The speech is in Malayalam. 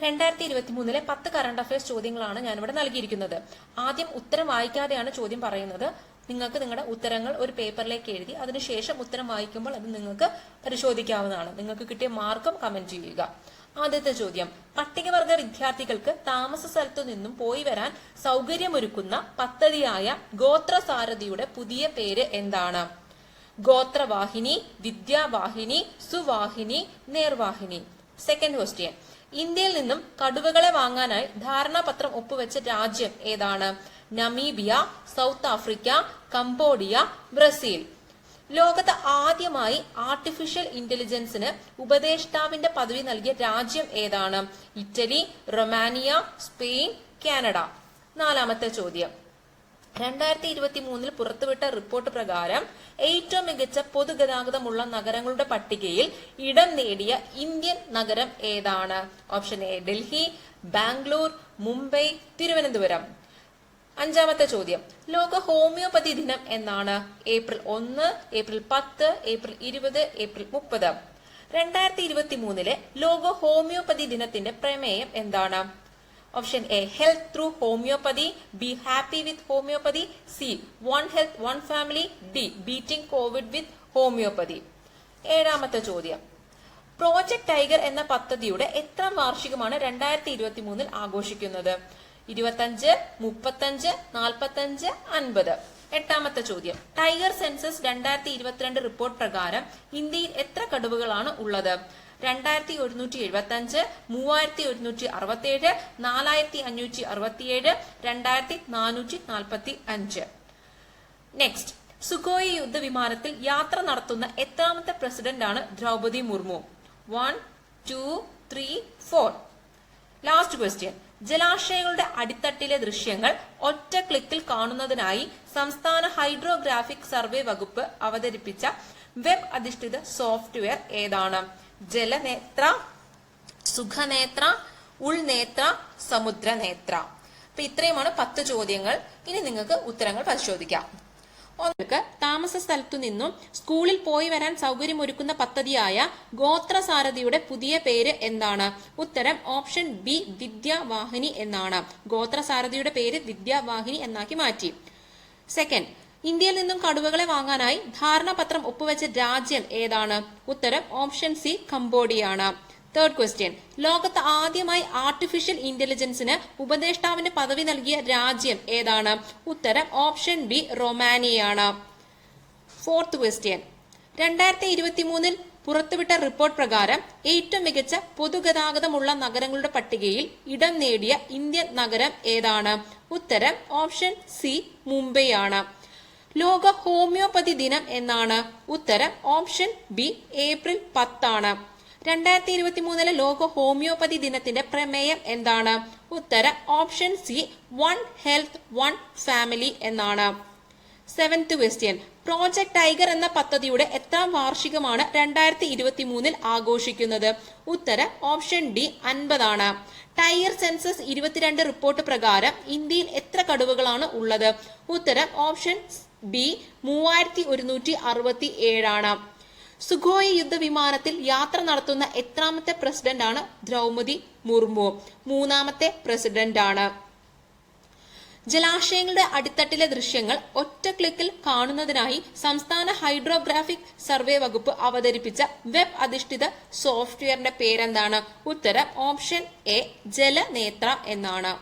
2023 10 കറണ്ട് അഫയേഴ്സ് ചോദ്യങ്ങളാണ് ഞാനിവിടെ നൽകിയിരിക്കുന്നത്. ആദ്യം ഉത്തരം വായിക്കാതെയാണ് ചോദ്യം പറയുന്നത്. നിങ്ങൾക്ക് നിങ്ങളുടെ ഉത്തരങ്ങൾ ഒരു പേപ്പറിലേക്ക് എഴുതി അതിനുശേഷം ഉത്തരം വായിക്കുമ്പോൾ അത് നിങ്ങൾക്ക് പരിശോധിക്കാവുന്നതാണ്. നിങ്ങൾക്ക് കിട്ടിയ മാർക്കും കമന്റ് ചെയ്യുക. ആദ്യത്തെ ചോദ്യം, പട്ടികവർഗ വിദ്യാർത്ഥികൾക്ക് താമസ സ്ഥലത്തു നിന്നും പോയി വരാൻ സൗകര്യമൊരുക്കുന്ന പദ്ധതിയായ ഗോത്രസാരഥിയുടെ പുതിയ പേര് എന്താണ്? ഗോത്രവാഹിനി, വിദ്യാവാഹിനി, സുവാഹിനി, നേർവാഹിനി. സെക്കൻഡ് ക്വസ്റ്റ്യൻ, ഇന്ത്യയിൽ നിന്നും കടുവകളെ വാങ്ങാനായി ധാരണാപത്രം ഒപ്പുവെച്ച രാജ്യം ഏതാണ്? Namibia, south Africa, Cambodia, Brazil. ലോകത്ത് ആദ്യമായി ആർട്ടിഫിഷ്യൽ ഇന്റലിജൻസിന് ഉപദേഷ്ടാവിന്റെ പദവി നൽകിയ രാജ്യം ഏതാണ്? Italy, Romania, Spain, Canada. നാലാമത്തെ ചോദ്യം, 2023 പുറത്തുവിട്ട റിപ്പോർട്ട് പ്രകാരം ഏറ്റവും മികച്ച പൊതുഗതാഗതമുള്ള നഗരങ്ങളുടെ പട്ടികയിൽ ഇടം നേടിയ ഇന്ത്യൻ നഗരം ഏതാണ്? Option A Delhi, Bangalore, Mumbai, Thiruvananthapuram. അഞ്ചാമത്തെ ചോദ്യം, ലോക ഹോമിയോപ്പതി ദിനം എന്നാണ്? April 1, April 10, April 20, April 30. 2023 ലോക ഹോമിയോപ്പതി ദിനത്തിന്റെ പ്രമേയം എന്താണ്? Option A health through homoeopathy, B happy with homoeopathy, C one health one family, D beating COVID with homoeopathy. ഏഴാമത്തെ ചോദ്യം, പ്രോജക്ട് ടൈഗർ എന്ന പദ്ധതിയുടെ എത്രാം വാർഷികമാണ് 2023 ആഘോഷിക്കുന്നത്? 25, 35, 45, 50. എട്ടാമത്തെ ചോദ്യം, ടൈഗർ സെൻസസ് 2022 റിപ്പോർട്ട് പ്രകാരം ഇന്ത്യയിൽ എത്ര കടുവകളാണ് ഉള്ളത്? 2175, 3167, 4567, 2445. നെക്സ്റ്റ്, സുഖോയി യുദ്ധവിമാനത്തിൽ യാത്ര നടത്തുന്ന എത്രാമത്തെ പ്രസിഡന്റ് ആണ് ദ്രൗപദി മുർമു? 1, 2, 3, 4. ലാസ്റ്റ് ക്വസ്റ്റ്യൻ, ജലാശയങ്ങളുടെ അടിത്തട്ടിലെ ദൃശ്യങ്ങൾ ഒറ്റ ക്ലിക്കിൽ കാണുന്നതിനായി സംസ്ഥാന ഹൈഡ്രോഗ്രാഫിക് സർവേ വകുപ്പ് അവതരിപ്പിച്ച വെബ് അധിഷ്ഠിത സോഫ്റ്റ്വെയർ ഏതാണ്? ജലനേത്ര, സുഖനേത്ര, ഉൾനേത്ര, സമുദ്രനേത്ര. അപ്പൊ ഇത്രയുമാണ് 10 ചോദ്യങ്ങൾ. ഇനി നിങ്ങൾക്ക് ഉത്തരങ്ങൾ പരിശോധിക്കാം. ഒന്നുക്ക് താമസ സ്ഥലത്തു നിന്നും സ്കൂളിൽ പോയി വരാൻ സൗകര്യമൊരുക്കുന്ന പദ്ധതിയായ ഗോത്രസാരഥിയുടെ പുതിയ പേര് എന്താണ്? ഉത്തരം ഓപ്ഷൻ ബി വിദ്യാവാഹിനി എന്നാണ്. ഗോത്രസാരഥിയുടെ പേര് വിദ്യാവാഹിനി എന്നാക്കി മാറ്റി. സെക്കൻഡ്, ഇന്ത്യയിൽ നിന്നും കടുവകളെ വാങ്ങാനായി ധാരണാപത്രം ഒപ്പുവെച്ച രാജ്യം ഏതാണ്? ഉത്തരം ഓപ്ഷൻ സി കംബോഡിയാണ്. തേർഡ് ക്വസ്റ്റ്യൻ, ലോകത്ത് ആദ്യമായി ആർട്ടിഫിഷ്യൽ ഇന്റലിജൻസിന് ഉപദേഷ്ടാവിന്റെ പദവി നൽകിയ രാജ്യം ഏതാണ്? ഉത്തരം ഓപ്ഷൻ ബി റൊമാനിയയാണ്. ഫോർത്ത് ക്വസ്റ്റ്യൻ, 2023 പുറത്തുവിട്ട റിപ്പോർട്ട് പ്രകാരം ഏറ്റവും മികച്ച പൊതുഗതാഗതമുള്ള നഗരങ്ങളുടെ പട്ടികയിൽ ഇടം നേടിയ ഇന്ത്യൻ നഗരം ഏതാണ്? ഉത്തരം ഓപ്ഷൻ സി മുംബൈ ആണ്. ലോക ഹോമിയോപ്പതി ദിനം എന്നാണ്? ഉത്തരം ഓപ്ഷൻ ബി ഏപ്രിൽ 10 ആണ്. 2023 ലോക ഹോമിയോപ്പതി ദിനത്തിന്റെ പ്രമേയം എന്താണ്? ഉത്തരം option C one health one family എന്നാണ്. സെവൻത് ക്വസ്റ്റ്യൻ, പ്രോജക്ട് ടൈഗർ എന്ന പദ്ധതിയുടെ എത്രാം വാർഷികമാണ് 2023 ആഘോഷിക്കുന്നത്? ഉത്തരം ഓപ്ഷൻ ഡി 50 ആണ്. ടൈഗർ സെൻസസ് 22 റിപ്പോർട്ട് പ്രകാരം ഇന്ത്യയിൽ എത്ര കടുവകളാണ് ഉള്ളത്? ഉത്തരം ഓപ്ഷൻ ബി 3167 ആണ്. സുഖോയി യുദ്ധവിമാനത്തിൽ യാത്ര നടത്തുന്ന എത്രാമത്തെ പ്രസിഡന്റ് ആണ് ദ്രൗപദി മുർമു? 3ാമത്തെ പ്രസിഡന്റ് ആണ്. ജലാശയങ്ങളുടെ അടിത്തട്ടിലെ ദൃശ്യങ്ങൾ ഒറ്റ ക്ലിക്കിൽ കാണുന്നതിനായി സംസ്ഥാന ഹൈഡ്രോഗ്രാഫിക് സർവേ വകുപ്പ് അവതരിപ്പിച്ച വെബ് അധിഷ്ഠിത സോഫ്റ്റ്വെയറിന്റെ പേരെന്താണ്? ഉത്തരം ഓപ്ഷൻ എ ജലനേത്ര എന്നാണ്.